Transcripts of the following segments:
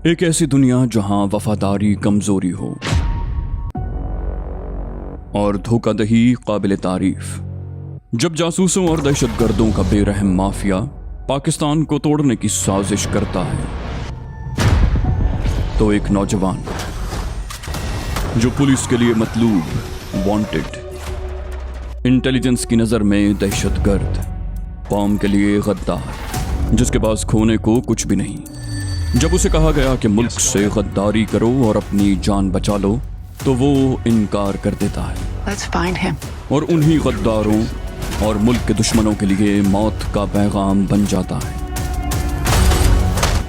एक ऐसी दुनिया जहां वफादारी कमजोरी हो और धोखाधड़ी काबिल तारीफ। जब जासूसों और दहशतगर्दों का बेरहम माफिया पाकिस्तान को तोड़ने की साजिश करता है, तो एक नौजवान जो पुलिस के लिए मतलूब, वांटेड, इंटेलिजेंस की नज़र में दहशतगर्द, कौम के लिए गद्दार, जिसके पास खोने को कुछ भी नहीं, जब उसे कहा गया कि मुल्क से गद्दारी करो और अपनी जान बचा लो, तो वो इनकार कर देता है। Let's find him. और उन्हीं गद्दारों और मुल्क के दुश्मनों के लिए मौत का पैगाम बन जाता है।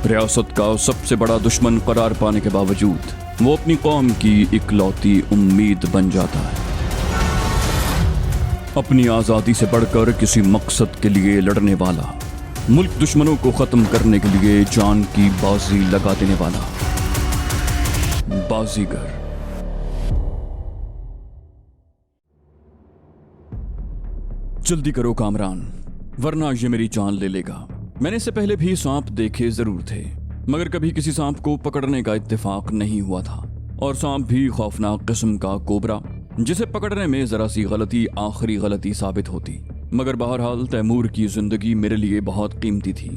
रियासत का सबसे बड़ा दुश्मन करार पाने के बावजूद वो अपनी कौम की इकलौती उम्मीद बन जाता है। अपनी आज़ादी से बढ़कर किसी मकसद के लिए लड़ने वाला, मुल्क दुश्मनों को ख़त्म करने के लिए जान की बाजी लगा देने वाला बाजीगर। जल्दी करो कामरान, वरना ये मेरी जान ले लेगा। मैंने इससे पहले भी सांप देखे जरूर थे, मगर कभी किसी सांप को पकड़ने का इत्तेफाक नहीं हुआ था, और सांप भी खौफनाक किस्म का कोबरा, जिसे पकड़ने में जरा सी गलती आखिरी गलती साबित होती। मगर बहरहाल तैमूर की जिंदगी मेरे लिए बहुत कीमती थी।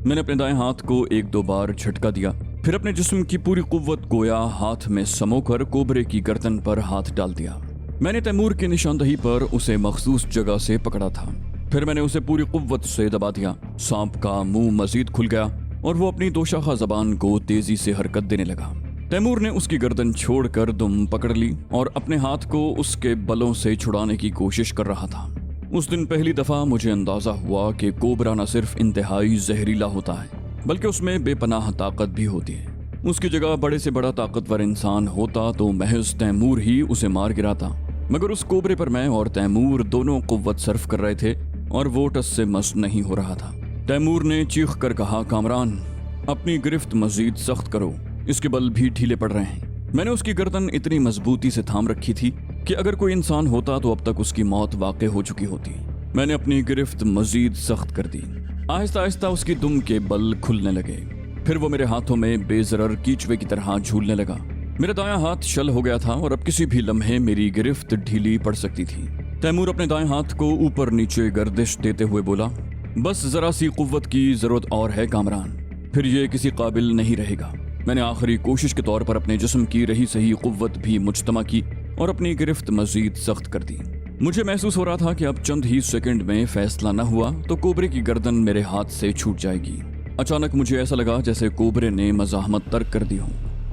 मैंने अपने दाएं हाथ को एक दो बार झटका दिया, फिर अपने जिस्म की पूरी कुव्वत गोया हाथ में समोकर कोबरे की गर्दन पर हाथ डाल दिया। मैंने तैमूर की निशानदही पर उसे मखसूस जगह से पकड़ा था, फिर मैंने उसे पूरी कुव्वत से दबा दिया। सांप का मुंह मजीद खुल गया और वो अपनी दोशाखा जबान को तेजी से हरकत देने लगा। तैमूर ने उसकी गर्दन छोड़कर दुम पकड़ ली और अपने हाथ को उसके बलों से छुड़ाने की कोशिश कर रहा था। उस दिन पहली दफा मुझे अंदाजा हुआ कि कोबरा न सिर्फ इंतहाई जहरीला होता है, बल्कि उसमें बेपनाह ताकत भी होती है। उसकी जगह बड़े से बड़ा ताकतवर इंसान होता तो महज तैमूर ही उसे मार गिराता, मगर उस कोबरे पर मैं और तैमूर दोनों कुव्वत सर्फ कर रहे थे और वो टस से मस नहीं हो रहा था। तैमूर ने चीख कर कहा, कामरान, अपनी गिरफ्त मजीद सख्त करो, इसके बल भी ढीले पड़ रहे हैं। मैंने उसकी गर्दन इतनी मजबूती से थाम रखी थी कि अगर कोई इंसान होता तो अब तक उसकी मौत वाक़ई हो चुकी होती। मैंने अपनी गिरफ्त मजीद सख्त कर दी। आहिस्ता आहिस्ता उसकी दुम के बल खुलने लगे, फिर वो मेरे हाथों में बेजरर कीचवे की तरह झूलने लगा। मेरा दायां हाथ शल हो गया था और अब किसी भी लम्हे मेरी गिरफ्त ढीली पड़ सकती थी। तैमूर अपने दाएं हाथ को ऊपर नीचे गर्दिश देते हुए बोला, बस जरा सी कुव्वत की जरूरत और है कामरान, फिर ये किसी काबिल नहीं रहेगा। मैंने आखिरी कोशिश के तौर पर अपने जिस्म की रही सही कुव्वत भी मुज्तमा की और अपनी गिरफ्त मजीद सख्त कर दी। मुझे महसूस हो रहा था कि अब चंद ही सेकंड में फैसला न हुआ तो कोबरे की गर्दन मेरे हाथ से छूट जाएगी। अचानक मुझे ऐसा लगा जैसे कोबरे ने मज़ाहमत तर्क कर दी हो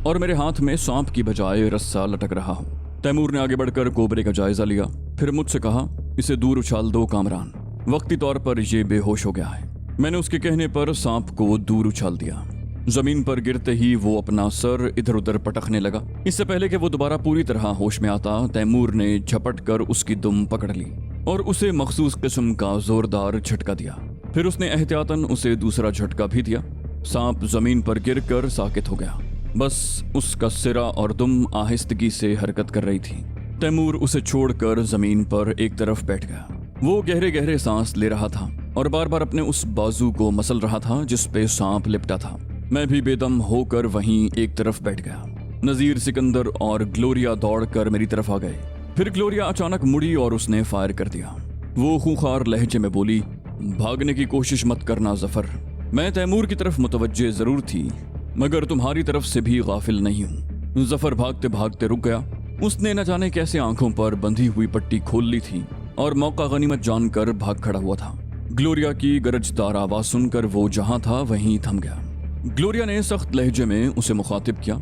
और मेरे हाथ में सांप की बजाय रस्सा लटक रहा हो। तैमूर ने आगे बढ़कर कोबरे का जायजा लिया, फिर मुझसे कहा, इसे दूर उछाल दो कामरान, वक्ती तौर पर यह बेहोश हो गया है। मैंने उसके कहने पर सांप को दूर उछाल दिया। जमीन पर गिरते ही वो अपना सर इधर उधर पटकने लगा। इससे पहले कि वो दोबारा पूरी तरह होश में आता, तैमूर ने झपट कर उसकी दुम पकड़ ली और उसे मखसूस किस्म का जोरदार झटका दिया। फिर उसने एहतियातन उसे दूसरा झटका भी दिया। सांप जमीन पर गिरकर साकित हो गया, बस उसका सिरा और दुम आहिस्तगी से हरकत कर रही थी। तैमूर उसे छोड़कर जमीन पर एक तरफ बैठ गया। वो गहरे गहरे सांस ले रहा था और बार बार अपने उस बाजू को मसल रहा था जिस पे सांप लिपटा था। मैं भी बेदम होकर वहीं एक तरफ बैठ गया। नजीर, सिकंदर और ग्लोरिया दौड़कर मेरी तरफ आ गए। फिर ग्लोरिया अचानक मुड़ी और उसने फायर कर दिया। वो खूंखार लहजे में बोली, भागने की कोशिश मत करना जफर। मैं तैमूर की तरफ मुतवज्जे जरूर थी, मगर तुम्हारी तरफ से भी गाफिल नहीं हूँ। जफर भागते भागते रुक गया। उसने न जाने कैसे आंखों पर बंधी हुई पट्टी खोल ली थी और मौका गनीमत जानकर भाग खड़ा हुआ था। ग्लोरिया की गरजदार आवाज सुनकर वो जहां था वहीं थम गया। ग्लोरिया ने सख्त लहजे में उसे मुखातिब किया,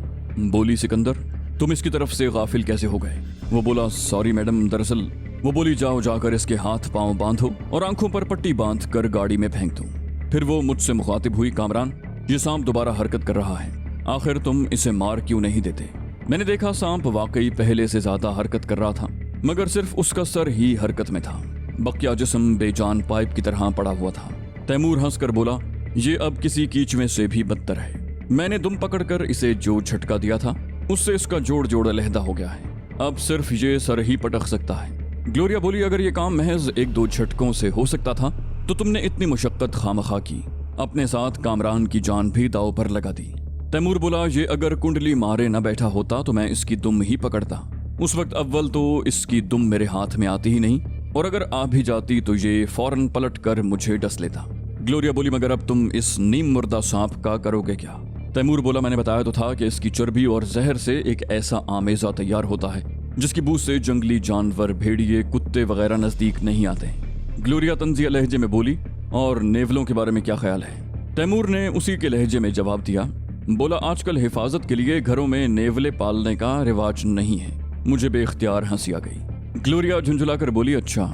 बोली, सिकंदर, तुम इसकी तरफ से गाफिल कैसे हो गए? वो बोला, सॉरी मैडम, दरअसल। वो बोली, जाओ जाकर इसके हाथ पांव बांधो और आंखों पर पट्टी बांध कर गाड़ी में फेंक दो। फिर वो मुझसे मुखातिब हुई, कामरान, ये सांप दोबारा हरकत कर रहा है, आखिर तुम इसे मार क्यों नहीं देते? मैंने देखा सांप वाकई पहले से ज्यादा हरकत कर रहा था, मगर सिर्फ उसका सर ही हरकत में था। बकिया जिस्म बेजान पाइप की तरह पड़ा हुआ था। तैमूर हंसकर बोला, ये अब किसी कीचवे से भी बदतर है। मैंने दुम पकड़कर इसे जो झटका दिया था उससे इसका जोड़ जोड़ अलहदा हो गया है। अब सिर्फ ये सर ही पटक सकता है। ग्लोरिया बोली, अगर ये काम महज एक दो झटकों से हो सकता था तो तुमने इतनी मुशक्कत खामखा की, अपने साथ कामरान की जान भी दांव पर लगा दी। तैमूर बोला, ये अगर कुंडली मारे न बैठा होता तो मैं इसकी दुम ही पकड़ता। उस वक्त अव्वल तो इसकी दुम मेरे हाथ में आती ही नहीं, और अगर आ भी जाती तो ये फौरन पलट कर मुझे डस लेता। ग्लोरिया बोली, मगर अब तुम इस नीम मुर्दा सांप का करोगे क्या? तैमूर बोला, मैंने बताया तो था कि इसकी चर्बी और जहर से एक ऐसा आमेजा तैयार होता है जिसकी बू से जंगली जानवर, भेड़िए, कुत्ते वगैरह नजदीक नहीं आते। ग्लोरिया तंजिया लहजे में बोली, और नेवलों के बारे में क्या ख्याल है? तैमूर ने उसी के लहजे में जवाब दिया, बोला, आजकल हिफाजत के लिए घरों में नेवले पालने का रिवाज नहीं है। मुझे बेख्तियार हंसी आ गई। ग्लोरिया झुंझुला कर बोली, अच्छा,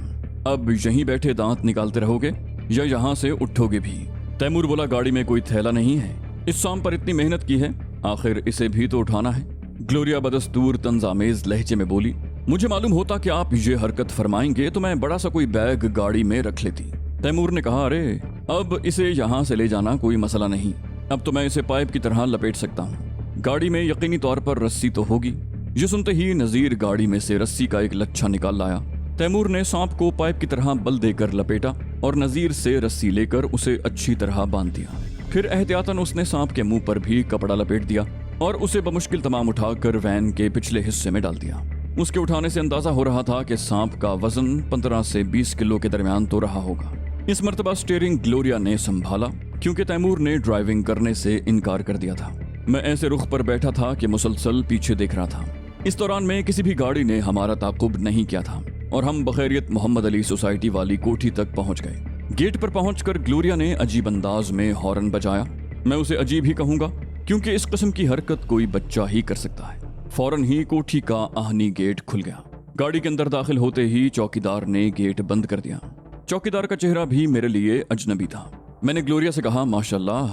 अब यहीं बैठे दांत निकालते रहोगे या यहाँ से उठोगे भी? तैमूर बोला, गाड़ी में कोई थैला नहीं है, इस सांप पर इतनी मेहनत की है, आखिर इसे भी तो उठाना है। ग्लोरिया बदस्तूर तंजामेज लहजे में बोली, मुझे मालूम होता कि आप ये हरकत फरमाएंगे तो मैं बड़ा सा कोई बैग गाड़ी में रख लेती। तैमूर ने कहा, अरे अब इसे यहाँ से ले जाना कोई मसला नहीं, अब तो मैं इसे पाइप की तरह लपेट सकता हूँ। गाड़ी में यकीनी तौर पर रस्सी तो होगी। ये सुनते ही नजीर गाड़ी में से रस्सी का एक लच्छा निकाल लाया। तैमूर ने सांप को पाइप की तरह बल देकर लपेटा और नजीर से रस्सी लेकर उसे अच्छी तरह बांध दिया। फिर एहतियातन उसने सांप के मुंह पर भी कपड़ा लपेट दिया और उसे बमुश्किल तमाम उठाकर वैन के पिछले हिस्से में डाल दिया। उसके उठाने से अंदाजा हो रहा था कि सांप का वजन 15 से 20 किलो के दरमियान तो रहा होगा। इस मर्तबा स्टीयरिंग ग्लोरिया ने संभाला, क्योंकि तैमूर ने ड्राइविंग करने से इनकार कर दिया था। मैं ऐसे रुख पर बैठा था कि मुसलसल पीछे देख रहा था। इस दौरान में किसी भी गाड़ी ने हमारा ताकुब नहीं किया था और हम बखैरियत मोहम्मद अली सोसाइटी वाली कोठी तक पहुंच गए। गेट पर पहुंचकर ग्लोरिया ने अजीब अंदाज में हॉर्न बजाया। मैं उसे अजीब ही कहूंगा, क्योंकि इस किस्म की हरकत कोई बच्चा ही कर सकता है। फौरन ही कोठी का आहनी गेट खुल गया। गाड़ी के अंदर दाखिल होते ही चौकीदार ने गेट बंद कर दिया। चौकीदार का चेहरा भी मेरे लिए अजनबी था। मैंने ग्लोरिया से कहा, माशाल्लाह,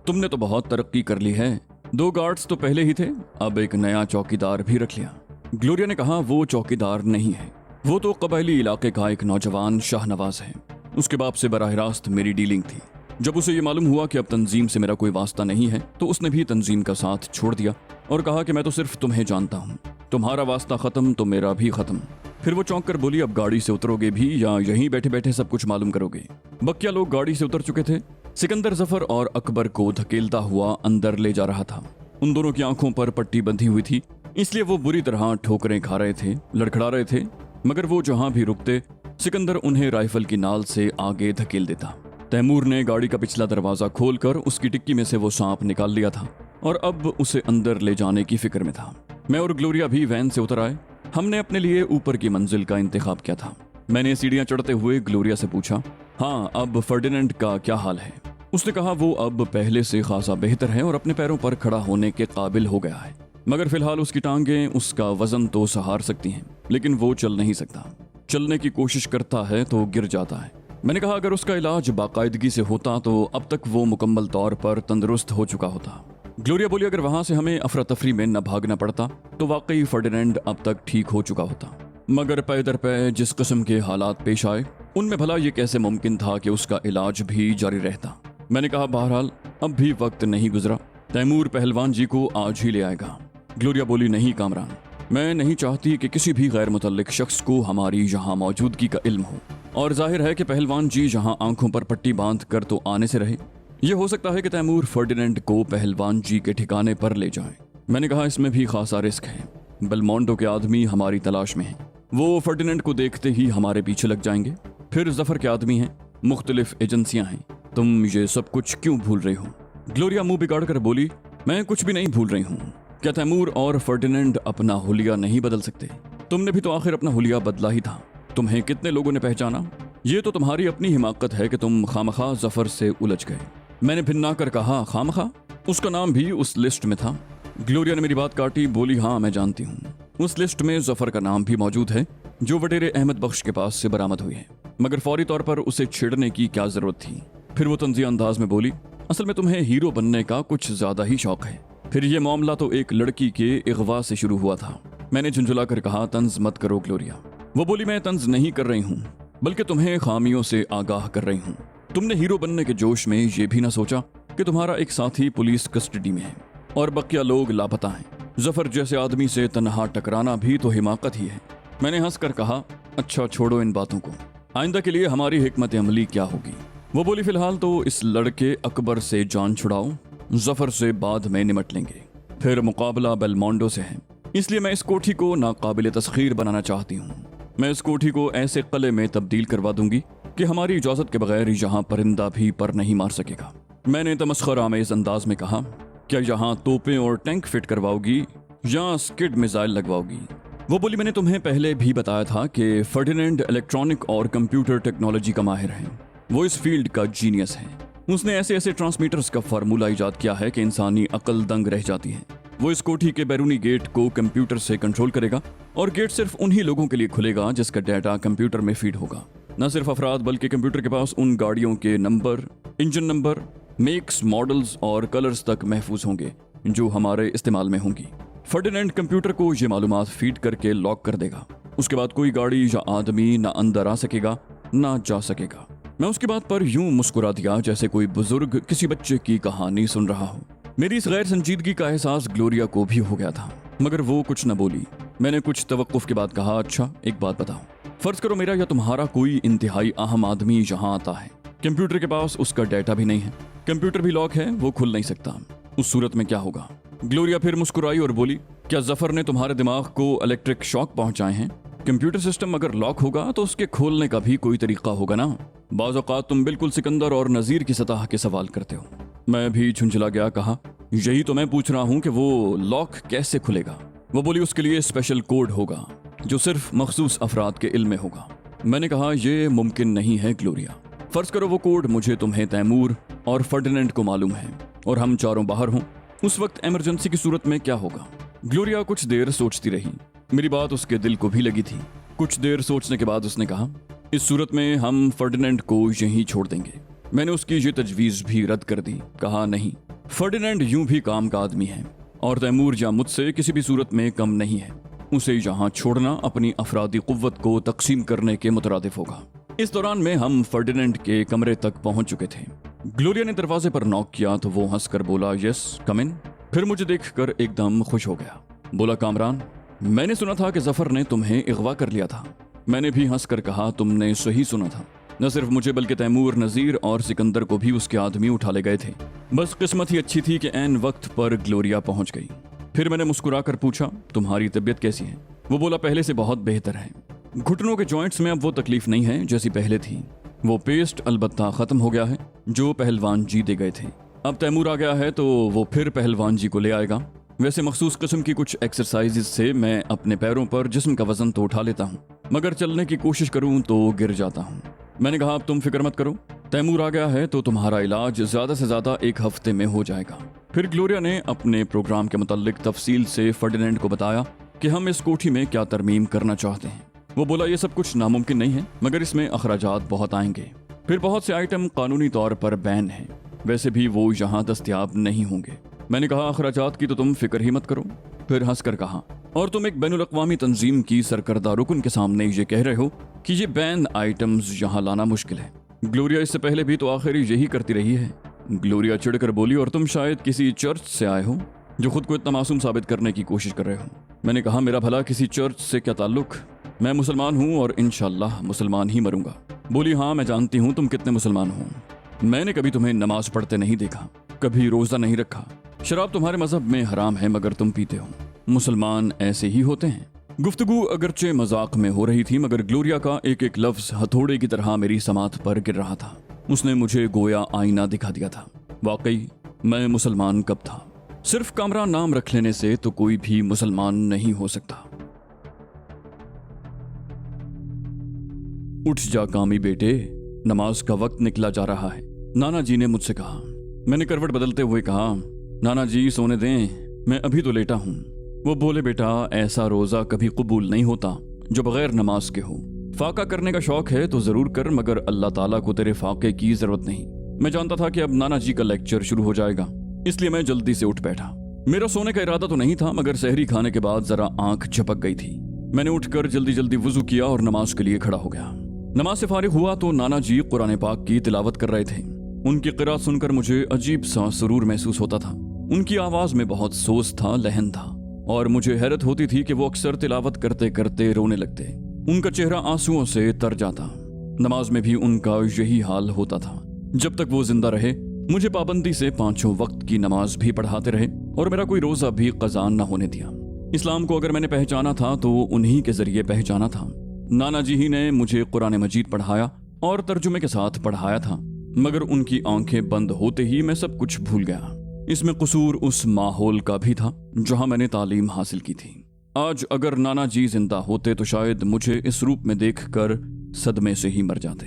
तुमने तो बहुत तरक्की कर ली है। 2 गार्ड्स तो पहले ही थे, अब एक नया चौकीदार भी रख लिया। ग्लोरिया ने कहा, वो चौकीदार नहीं है, वो तो कबायली इलाके का एक नौजवान शाहनवाज है। उसके बाप से बराह रास्त मेरी डीलिंग थी। जब उसे ये मालूम हुआ कि अब तंजीम से मेरा कोई वास्ता नहीं है तो उसने भी तंजीम का साथ छोड़ दिया और कहा कि मैं तो सिर्फ तुम्हें जानता हूँ, तुम्हारा वास्ता खत्म तो मेरा भी खत्म। फिर वो चौंक कर बोली, अब गाड़ी से उतरोगे भी या यहीं बैठे बैठे सब कुछ मालूम करोगे? बकिया लोग गाड़ी से उतर चुके थे। सिकंदर जफर और अकबर को धकेलता हुआ अंदर ले जा रहा था। उन दोनों की आंखों पर पट्टी बंधी हुई थी, इसलिए वो बुरी तरह ठोकरें खा रहे थे, लड़खड़ा रहे थे, मगर वो जहां भी रुकते सिकंदर उन्हें राइफल की नाल से आगे धकेल देता। तैमूर ने गाड़ी का पिछला दरवाजा खोलकर उसकी टिक्की में से वो सांप निकाल लिया था और अब उसे अंदर ले जाने की फिक्र में था। मैं और ग्लोरिया भी वैन से उतर आए। हमने अपने लिए ऊपर की मंजिल का इंतखाब किया था। मैंने सीढ़ियां चढ़ते हुए ग्लोरिया से पूछा, हाँ, अब फर्डिनेंड का क्या हाल है? उसने कहा, वो अब पहले से खासा बेहतर है और अपने पैरों पर खड़ा होने के काबिल हो गया है, मगर फिलहाल उसकी टांगें उसका वजन तो सहार सकती हैं, लेकिन वो चल नहीं सकता। चलने की कोशिश करता है तो गिर जाता है। मैंने कहा, अगर उसका इलाज बाकायदगी से होता तो अब तक वो मुकम्मल तौर पर तंदुरुस्त हो चुका होता। ग्लोरिया बोली, अगर वहां से हमें अफरा तफरी में न भागना पड़ता तो वाकई फर्डिनेंड अब तक ठीक हो चुका होता, मगर पै दर पै जिस किस्म के हालात पेश आए उनमें भला ये कैसे मुमकिन था कि उसका इलाज भी जारी रहता। मैंने कहा, बहरहाल अब भी वक्त नहीं गुजरा, तैमूर पहलवान जी को आज ही ले आएगा। ग्लोरिया बोली, नहीं कामरान, मैं नहीं चाहती कि किसी भी गैर मुतल्लिक शख्स को हमारी यहाँ मौजूदगी का इल्म हो, और जाहिर है कि पहलवान जी यहाँ आंखों पर पट्टी बांध कर तो आने से रहे। ये हो सकता है कि तैमूर फर्डिनेंड को पहलवान जी के ठिकाने पर ले जाए। मैंने कहा, इसमें भी खासा रिस्क है। बेलमोंडो के आदमी हमारी तलाश में हैं, वो फर्डिनेंड को देखते ही हमारे पीछे लग जाएंगे। फिर जफर के आदमी हैं, मुख्तलिफ एजेंसियां हैं, तुम ये सब कुछ क्यों भूल रही हो? ग्लोरिया मुंह बिगाड़ कर बोली, मैं कुछ भी नहीं भूल रही हूँ। क्या तैमूर और फर्डिनेंड अपना हुलिया नहीं बदल सकते? तुमने भी तो आखिर अपना हुलिया बदला ही था। तुम्हें कितने लोगों ने पहचाना? ये तो तुम्हारी अपनी हिमाकत है कि तुम खामखा जफर से उलझ गए। मैंने भिन्ना कर कहा, खामखा? उसका नाम भी उस लिस्ट में था। ग्लोरिया ने मेरी बात काटी, बोली, हाँ मैं जानती हूँ, उस लिस्ट में जफर का नाम भी मौजूद है जो वटेरे अहमद बख्श के पास से बरामद हुई है, मगर फौरी तौर पर उसे छेड़ने की क्या जरूरत थी? फिर वो तंजिया अंदाज में बोली, असल में तुम्हें हीरो बनने का कुछ ज्यादा ही शौक है। फिर ये मामला तो एक लड़की के इगवा से शुरू हुआ था। मैंने झुंझुला कर कहा, तंज मत करो ग्लोरिया। वो बोली, मैं तंज नहीं कर रही हूँ, बल्कि तुम्हें खामियों से आगाह कर रही हूँ। तुमने हीरो बनने के जोश में ये भी ना सोचा कि तुम्हारा एक साथी पुलिस कस्टडी में है और बकिया लोग लापता हैं। जफर जैसे आदमी से तन्हा टकराना भी तो हिमाकत ही है। मैंने हंस कर कहा, अच्छा छोड़ो इन बातों को, आइंदा के लिए हमारी हिकमत अमली क्या होगी? वो बोली, फिलहाल तो इस लड़के अकबर से जान छुड़ाओ जफर से बाद में निमट लेंगे, फिर मुकाबला बेलमोंडो से है। इसलिए मैं इस कोठी को नाकाबिल तस्खीर बनाना चाहती हूँ। मैं इस कोठी को ऐसे किले में तब्दील करवा दूंगी कि हमारी इजाज़त के बगैर यहाँ परिंदा भी पर नहीं मार सकेगा। मैंने तमस्खर आमेज अंदाज में कहा, क्या यहाँ तोपें और टैंक फिट करवाओगी या स्किड मिसाइल लगवाओगी? वो बोली, मैंने तुम्हें पहले भी बताया था कि फर्डिनेंड इलेक्ट्रॉनिक और कंप्यूटर टेक्नोलॉजी का माहिर है। वो इस फील्ड का जीनियस है। उसने ऐसे ऐसे ट्रांसमीटर्स का फार्मूला इजाद किया है कि इंसानी अकल दंग रह जाती है। वो इस कोठी के बैरूनी गेट को कंप्यूटर से कंट्रोल करेगा और गेट सिर्फ उन्हीं लोगों के लिए खुलेगा जिसका डाटा कंप्यूटर में फीड होगा। न सिर्फ अफराद बल्कि कंप्यूटर के पास उन गाड़ियों के number, engine number, makes, models और कलर्स तक महफूज होंगे जो हमारे इस्तेमाल में होंगी। फर्डिनेंड कंप्यूटर को ये मालूमात फीड करके लॉक कर देगा। उसके बाद कोई गाड़ी या आदमी ना अंदर आ सकेगा ना जा सकेगा। मैं उसकी बात पर यूं मुस्कुरा दिया जैसे कोई बुजुर्ग किसी बच्चे की कहानी सुन रहा हो। मेरी इस गैर संजीदगी का एहसास ग्लोरिया को भी हो गया था, मगर वो कुछ न बोली। मैंने कुछ तवक्कुफ के बाद कहा, अच्छा एक बात बताओ, फर्ज करो मेरा या तुम्हारा कोई इंतहाई अहम आदमी यहाँ आता है। कंप्यूटर के पास उसका डाटा भी नहीं है, कंप्यूटर भी लॉक है, वो खुल नहीं सकता। उस सूरत में क्या होगा? ग्लोरिया फिर मुस्कुराई और बोली, क्या जफर ने तुम्हारे दिमाग को इलेक्ट्रिक शॉक पहुंचाए हैं? कंप्यूटर सिस्टम अगर लॉक होगा तो उसके खोलने का भी कोई तरीका होगा ना। बाज़ औक़ात तुम बिल्कुल सिकंदर और नज़ीर की सतह के सवाल करते हो। मैं भी झुंझला गया, कहा, यही तो मैं पूछ रहा हूँ कि वो लॉक कैसे खुलेगा? वो बोली, उसके लिए स्पेशल कोड होगा जो सिर्फ मखसूस अफराद के इल्म में होगा। मैंने कहा, यह मुमकिन नहीं है ग्लोरिया। फर्ज करो वो कोड मुझे, तुम्हें, तैमूर और फर्डिनेंड को मालूम है और हम चारों बाहर हों, उस वक्त इमरजेंसी की सूरत में क्या होगा? ग्लोरिया कुछ देर सोचती रही। मेरी बात उसके दिल को भी लगी थी। कुछ देर सोचने के बाद उसने कहा, इस सूरत में हम फर्डिनेंड को यहीं छोड़ देंगे। मैंने उसकी ये तजवीज़ भी रद्द कर दी। कहा, नहीं, फर्डिनेंड यूं भी काम का आदमी है और तैमूर या मुझसे किसी भी सूरत में कम नहीं है। उसे यहाँ छोड़ना अपनी अफरादी कुव्वत को तकसीम करने के मुतरादिफ होगा। इस दौरान में हम फर्डिनेंड के कमरे तक पहुंच चुके थे। ग्लोरिया ने दरवाजे पर नॉक किया तो वो हंसकर बोला, यस कम इन। फिर मुझे देखकर एकदम खुश हो गया। बोला, कामरान, मैंने सुना था कि जफर ने तुम्हें अगवा कर लिया था। मैंने भी हंसकर कहा, तुमने सही सुना था। न सिर्फ मुझे बल्कि तैमूर, नज़ीर और सिकंदर को भी उसके आदमी उठा ले गए थे। बस किस्मत ही अच्छी थी कि ऐन वक्त पर ग्लोरिया पहुंच गई। फिर मैंने मुस्कुरा कर पूछा, तुम्हारी तबीयत कैसी है? वो बोला, पहले से बहुत बेहतर है। घुटनों के जॉइंट्स में अब वो तकलीफ नहीं है जैसी पहले थी। वो पेस्ट अलबत्ता ख़त्म हो गया है जो पहलवान जी दे गए थे। अब तैमूर आ गया है तो वो फिर पहलवान जी को ले आएगा। वैसे मखसूस किस्म की कुछ एक्सरसाइजेज से मैं अपने पैरों पर जिस्म का वजन तो उठा लेता हूँ, मगर चलने की कोशिश करूँ तो गिर जाता हूँ। मैंने कहा, अब तुम फिक्र मत करो, तैमूर आ गया है तो तुम्हारा इलाज ज़्यादा से ज़्यादा 1 हफ्ते में हो जाएगा। फिर ग्लोरिया ने अपने प्रोग्राम के मुताल्लिक तफसील से फर्डिनेंड को बताया कि हम इस कोठी में क्या तरमीम करना चाहते हैं। वो बोला, ये सब कुछ नामुमकिन नहीं है, मगर इसमें अखराजात बहुत आएंगे। फिर बहुत से आइटम कानूनी तौर पर बैन हैं, वैसे भी वो यहाँ दस्तयाब नहीं होंगे। मैंने कहा, अखराजात की तो तुम फिक्र ही मत करो। फिर हंसकर कहा, और तुम एक बैनुल-अक़वामी तंजीम की सरकर्दा रुकन के सामने ये कह रहे हो कि ये बैन आइटम्स यहाँ लाना मुश्किल है। ग्लोरिया इससे पहले भी तो आखिर यही करती रही है। ग्लोरिया चिढ़कर बोली, और तुम शायद किसी चर्च से आए हो जो खुद को इतना मासूम साबित करने की कोशिश कर रहे हो। मैंने कहा, मेरा भला किसी चर्च से क्या ताल्लुक? मैं मुसलमान हूँ और इंशाअल्लाह मुसलमान ही मरूंगा। बोली, हाँ मैं जानती हूँ तुम कितने मुसलमान हो। मैंने कभी तुम्हें नमाज पढ़ते नहीं देखा, कभी रोज़ा नहीं रखा। शराब तुम्हारे मजहब में हराम है मगर तुम पीते हो। मुसलमान ऐसे ही होते हैं। गुफ्तगू अगरचे मजाक में हो रही थी मगर ग्लोरिया का एक एक लफ्ज हथौड़े की तरह मेरी समात पर गिर रहा था। उसने मुझे गोया आईना दिखा दिया था। वाकई मैं मुसलमान कब था? सिर्फ कामरान नाम रख लेने से तो कोई भी मुसलमान नहीं हो सकता। उठ जा कामी बेटे, नमाज का वक्त निकला जा रहा है, नाना जी ने मुझसे कहा। मैंने करवट बदलते हुए कहा, नाना जी सोने दें, मैं अभी तो लेटा हूँ। वो बोले, बेटा ऐसा रोज़ा कभी कबूल नहीं होता जो बगैर नमाज के हो। फाका करने का शौक है तो ज़रूर कर, मगर अल्लाह ताला को तेरे फाके की ज़रूरत नहीं। मैं जानता था कि अब नाना जी का लेक्चर शुरू हो जाएगा, इसलिए मैं जल्दी से उठ बैठा। मेरा सोने का इरादा तो नहीं था मगर सहरी खाने के बाद ज़रा आंख झपक गई थी। मैंने उठकर जल्दी जल्दी वुज़ू किया और नमाज के लिए खड़ा हो गया। नमाज से फारिग हुआ तो नाना जी कुरान पाक की तिलावत कर रहे थे। उनकी क़िरात सुनकर मुझे अजीब सा सुरूर महसूस होता था। उनकी आवाज़ में बहुत सोज था, लहन था, और मुझे हैरत होती थी कि वो अक्सर तिलावत करते करते रोने लगते। उनका चेहरा आंसुओं से तर जाता। नमाज में भी उनका यही हाल होता था। जब तक वो जिंदा रहे मुझे पाबंदी से 5 वक्त की नमाज भी पढ़ाते रहे और मेरा कोई रोजा भी कज़ा न होने दिया। इस्लाम को अगर मैंने पहचाना था तो उन्हीं के जरिए पहचाना था। नाना जी ही ने मुझे कुरान मजीद पढ़ाया और तर्जुमे के साथ पढ़ाया था, मगर उनकी आंखें बंद होते ही मैं सब कुछ भूल गया। इसमें कसूर उस माहौल का भी था जहां मैंने तालीम हासिल की थी। आज अगर नाना जी जिंदा होते तो शायद मुझे इस रूप में देखकर सदमे से ही मर जाते।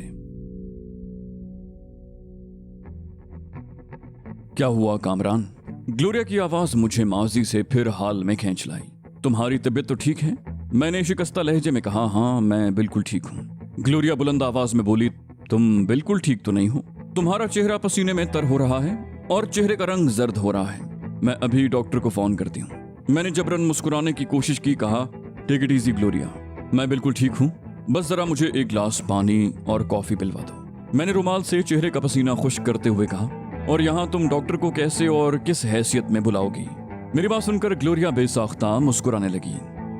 क्या हुआ कामरान? ग्लोरिया की आवाज मुझे माजी से फिर हाल में खींच लाई। तुम्हारी तबीयत तो ठीक है? मैंने शिकस्ता लहजे में कहा, हाँ मैं बिल्कुल ठीक हूँ। ग्लोरिया बुलंद आवाज में बोली, तुम बिल्कुल ठीक तो नहीं हो। तुम्हारा चेहरा पसीने में तर हो रहा है और चेहरे का रंग जर्द हो रहा है। मैं अभी डॉक्टर को फोन करती हूँ। मैंने जबरन मुस्कुराने की कोशिश की, कहा, टेक इट इजी ग्लोरिया, मैं बिल्कुल ठीक हूँ, बस जरा मुझे एक गिलास पानी और कॉफी पिलवा दो। मैंने रुमाल से चेहरे का पसीना खुश्क करते हुए कहा, और यहाँ तुम डॉक्टर को कैसे और किस हैसियत में बुलाओगी? मेरी बात सुनकर ग्लोरिया बेसाख्ता मुस्कुराने लगी।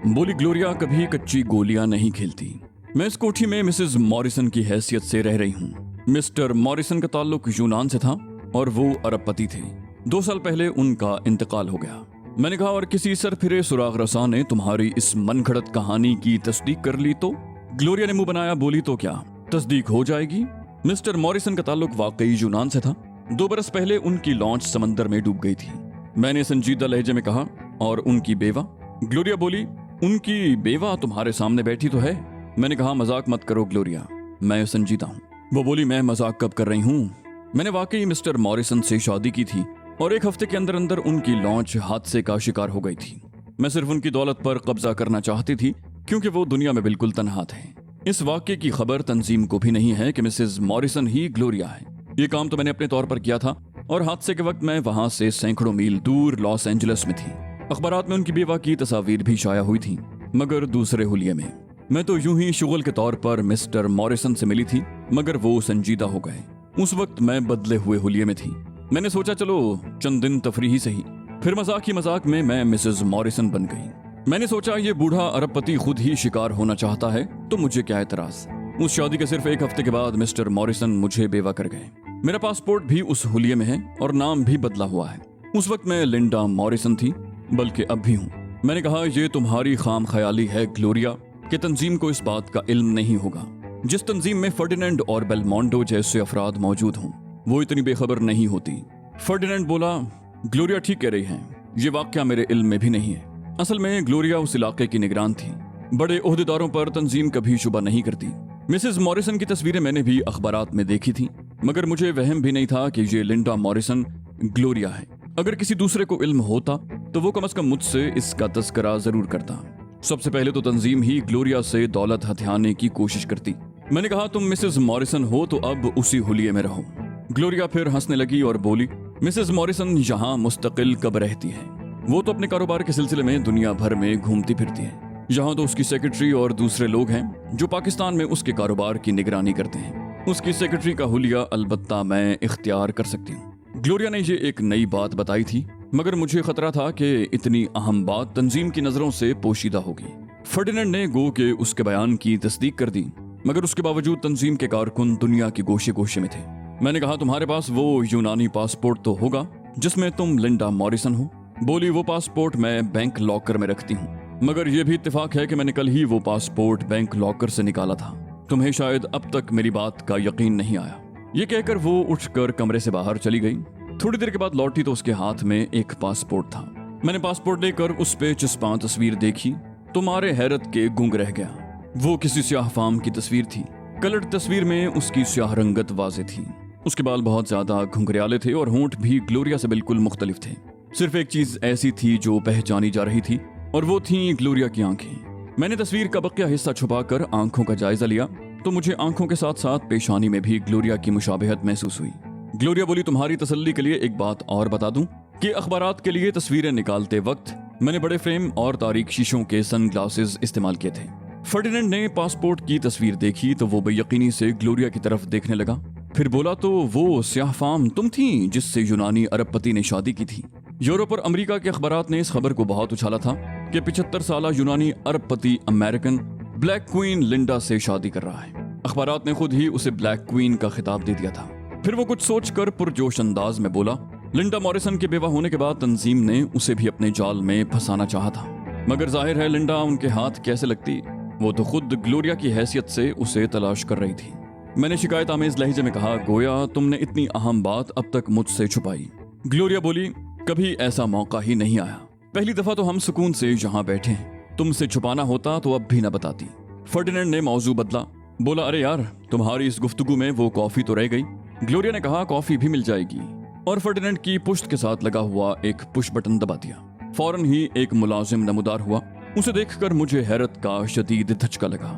बोली, ग्लोरिया कभी कच्ची गोलियां नहीं खेलती। मैं इस कोठी में मिसेज मॉरिसन की हैसियत से रह रही हूँ। मिस्टर मॉरिसन का ताल्लुक यूनान से था और वो अरबपति थे। 2 साल पहले उनका इंतकाल हो गया। मैंने कहा, और किसी सरफिरे सुराग रसा ने तुम्हारी इस मनगढ़ंत कहानी की तस्दीक कर ली तो? ग्लोरिया ने मुंह बनाया, बोली, तो क्या तस्दीक हो जाएगी? मिस्टर मॉरिसन का ताल्लुक वाकई यूनान से था। 2 बरस पहले उनकी लॉन्च समंदर में डूब गई थी। मैंने संजीदा लहजे में कहा, और उनकी बेवा? ग्लोरिया बोली, उनकी बेवा तुम्हारे सामने बैठी तो है। मैंने कहा, मजाक मत करो ग्लोरिया, मैं संजीदा हूँ। वो बोली, मैं मजाक कब कर रही हूँ? मैंने वाकई मिस्टर मॉरिसन से शादी की थी और 1 हफ्ते के अंदर अंदर उनकी लॉन्च हादसे का शिकार हो गई थी। मैं सिर्फ उनकी दौलत पर कब्जा करना चाहती थी क्योंकि वो दुनिया में बिल्कुल तन्हा थे। इस वाक्य की खबर तंजीम को भी नहीं है कि मिसेज मॉरिसन ही ग्लोरिया है। ये काम तो मैंने अपने तौर पर किया था और हादसे के वक्त मैं वहां से सैकड़ों मील दूर लॉस एंजलिस में थी। अखबारात में उनकी बेवा की तस्वीर भी शाया हुई थी, मगर दूसरे हुलिये में। मैं तो यूं ही शुगल के तौर पर मिस्टर मॉरिसन से मिली थी, मगर वो संजीदा हो गए। उस वक्त मैं बदले हुए हुलिये में थी। मैंने सोचा चलो चंद दिन तफरी ही सही। फिर मजाक ही मजाक में मैं मिसेज मॉरिसन बन गई। मैंने सोचा ये बूढ़ा अरबपति खुद ही शिकार होना चाहता है तो मुझे क्या एतराज। उस शादी के सिर्फ 1 हफ्ते के बाद मिस्टर मॉरिसन मुझे बेवा कर गए। मेरा पासपोर्ट भी उस हुलिये में है और नाम भी बदला हुआ है। उस वक्त मैं लिंडा मॉरिसन थी, बल्कि अब भी हूँ। मैंने कहा, ये तुम्हारी खाम ख्याली है ग्लोरिया कि तंजीम को इस बात का इल्म नहीं होगा। जिस तंजीम में फर्डिनेंड और बेलमोंडो जैसे अफराद मौजूद हों, वो इतनी बेखबर नहीं होती। फर्डिनेंड बोला, ग्लोरिया ठीक कह रही है, ये वाकया मेरे इल्म में भी नहीं है। असल में ग्लोरिया उस इलाके की निगरान थी। बड़े ओहदेदारों पर तंजीम कभी शुबा नहीं करती। मिसेज मॉरिसन की तस्वीरें मैंने भी अखबारात में देखी थी, मगर मुझे वहम भी नहीं था कि ये लिंडा मॉरिसन ग्लोरिया है। अगर किसी दूसरे को इल्म होता तो वो कम से कम मुझसे इसका तस्करा जरूर करता। सबसे पहले तो तंजीम ही ग्लोरिया से दौलत हथियाने की कोशिश करती। मैंने कहा, तुम मिसेज मॉरिसन हो तो अब उसी हुलिये में रहो। ग्लोरिया फिर हंसने लगी और बोली, मिसेज मॉरिसन यहाँ मुस्तकिल कब रहती है? वो तो अपने कारोबार के सिलसिले में दुनिया भर में घूमती फिरती है। यहाँ तो उसकी सेक्रेटरी और दूसरे लोग हैं जो पाकिस्तान में उसके कारोबार की निगरानी करते हैं। उसकी सेक्रेटरी का हुलिया अलबत्ता मैं इख्तियार कर सकती हूँ। ग्लोरिया ने ये एक नई बात बताई थी, मगर मुझे खतरा था कि इतनी अहम बात तंजीम की नजरों से पोशीदा होगी। फर्डिनेंड ने गो के उसके बयान की तस्दीक कर दी, मगर उसके बावजूद तंजीम के कारकुन दुनिया के गोशे गोशे में थे। मैंने कहा, तुम्हारे पास वो यूनानी पासपोर्ट तो होगा जिसमें तुम लिंडा मॉरिसन हो? बोली, वो पासपोर्ट मैं बैंक लॉकर में रखती हूँ, मगर यह भी इत्तेफाक है कि मैंने कल ही वो पासपोर्ट बैंक लॉकर से निकाला था। तुम्हें शायद अब तक मेरी बात का यकीन नहीं आया। ये कहकर वो उठकर कमरे से बाहर चली गई। थोड़ी देर के बाद लौटी तो उसके हाथ में एक पासपोर्ट था। मैंने पासपोर्ट लेकर उस पे चिस्पा तस्वीर देखी तो मारे हैरत के गूंग रह गया। वो किसी स्याह फाम की तस्वीर थी। कलर तस्वीर में उसकी स्याह रंगत वाज़ेह थी। उसके बाल बहुत ज्यादा घुंघरियाले थे और होंठ भी ग्लोरिया से बिल्कुल मुख्तलिफ थे। सिर्फ एक चीज ऐसी थी जो पहचानी जा रही थी, और वो थी ग्लोरिया की आंखें। मैंने तस्वीर का बकिया हिस्सा छुपाकर आंखों का जायजा लिया तो मुझे आंखों के साथ साथ पेशानी में भी ग्लोरिया की मुशाबहत महसूस हुई। ग्लोरिया बोली, तुम्हारी तसल्ली के लिए एक बात और बता दूं कि अखबारात के लिए तस्वीरें निकालते वक्त मैंने बड़े फ्रेम और तारीक शीशों के सन ग्लासेस इस्तेमाल किए थे। फर्डिनेंड ने पासपोर्ट की तस्वीर देखी तो वो बेयकीनी से ग्लोरिया की तरफ देखने लगा। फिर बोला, तो वो स्याह फाम तुम थी जिससे यूनानी अरबपति ने शादी की थी? यूरोप और अमेरिका के अखबारात ने इस खबर को बहुत उछाला था कि 75 साला यूनानी अरबपति अमेरिकन ब्लैक क्वीन लिंडा से शादी कर रहा है। अखबारात ने खुद ही उसे ब्लैक क्वीन का खिताब दे दिया था। फिर वो कुछ सोचकर पुरजोश अंदाज में बोला, लिंडा मॉरिसन के बेवा होने के बाद तंजीम ने उसे भी अपने जाल में फंसाना चाहा था, मगर जाहिर है लिंडा उनके हाथ कैसे लगती। वो तो खुद ग्लोरिया की हैसियत से उसे तलाश कर रही थी। मैंने शिकायत आमेज लहजे में कहा, गोया तुमने इतनी अहम बात अब तक मुझसे छुपाई। ग्लोरिया बोली, कभी ऐसा मौका ही नहीं आया। पहली दफा तो हम सुकून से यहाँ बैठे हैं, तुमसे छुपाना होता तो अब भी न बताती। फर्डिनेंड ने मौजू बदला, बोला, अरे यार तुम्हारी इस गुफ्तगू में वो कॉफी तो रह गई। ग्लोरिया ने कहा, कॉफी भी मिल जाएगी, और फर्डिनेंड की पुश्त के साथ लगा हुआ एक पुश बटन दबा दिया। फौरन ही एक मुलाजिम नमूदार हुआ। उसे देखकर मुझे हैरत का शदीद धचका लगा।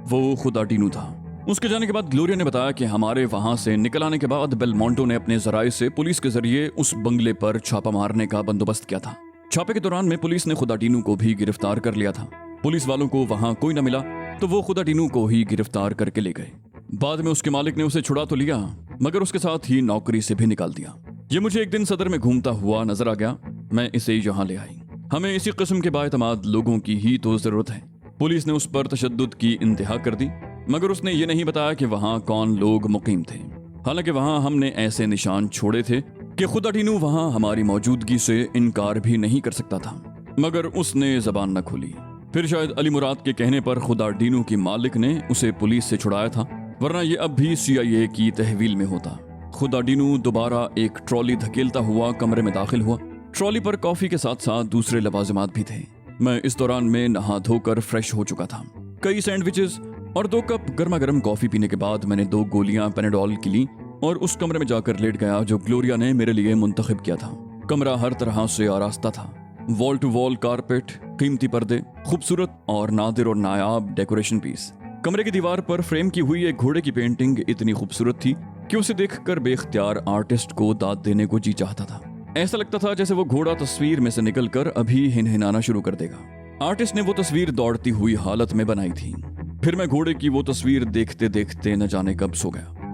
वो खुदा डीनू था। उसके जाने के बाद ग्लोरिया ने बताया कि हमारे वहां से निकल आने के बाद बेलमोंटो ने अपने जराये से पुलिस के जरिए उस बंगले पर छापा मारने का बंदोबस्त किया था। छापे के दौरान में पुलिस ने खुदा डीनू को भी गिरफ्तार कर लिया था। पुलिस वालों को वहां कोई न मिला तो वो खुदा डीनू को ही गिरफ्तार करके ले गए। बाद में उसके मालिक ने उसे छुड़ा तो लिया, मगर उसके साथ ही नौकरी से भी निकाल दिया। ये मुझे एक दिन सदर में घूमता हुआ नजर आ गया। मैं इसे यहाँ ले आई। हमें इसी किस्म के बाएतमाद लोगों की ही तो जरूरत है। पुलिस ने उस पर तशद्दुद की इंतहा कर दी, मगर उसने ये नहीं बताया कि वहाँ कौन लोग मुकीम थे। हालांकि वहाँ हमने ऐसे निशान छोड़े थे कि खुदा डीनू वहाँ हमारी मौजूदगी से इनकार भी नहीं कर सकता था, मगर उसने जबान न खोली। फिर शायद अली मुराद के कहने पर खुदा डीनू की मालिक ने उसे पुलिस से छुड़ाया था, वरना ये अब भी CIA की तहवील में होता। खुदा डीनू दोबारा एक ट्रॉली धकेलता हुआ कमरे में दाखिल हुआ। ट्रॉली पर कॉफी के साथ साथ दूसरे लवाजिमात भी थे। मैं इस दौरान में नहा धोकर फ्रेश हो चुका था। कई सैंडविचेस और 2 कप गर्मा गर्म कॉफी पीने के बाद मैंने 2 गोलियां पेनाडोल की ली और उस कमरे में जाकर लेट गया जो ग्लोरिया ने मेरे लिए मुंतखब किया था। कमरा हर तरह से आरास्ता था। वॉल टू वॉल कारपेट, कीमती पर्दे, खूबसूरत और नादिर और नायाब डेकोरेशन पीस। कमरे की दीवार पर फ्रेम की हुई एक घोड़े की पेंटिंग इतनी खूबसूरत थी कि उसे देखकर बेख्तियार आर्टिस्ट को दाद देने को जी चाहता था। ऐसा लगता था जैसे वो घोड़ा तस्वीर में से निकलकर अभी हिनहिनाना शुरू कर देगा। आर्टिस्ट ने वो तस्वीर दौड़ती हुई हालत में बनाई थी। फिर मैं घोड़े की वो तस्वीर देखते देखते न जाने कब सो गया।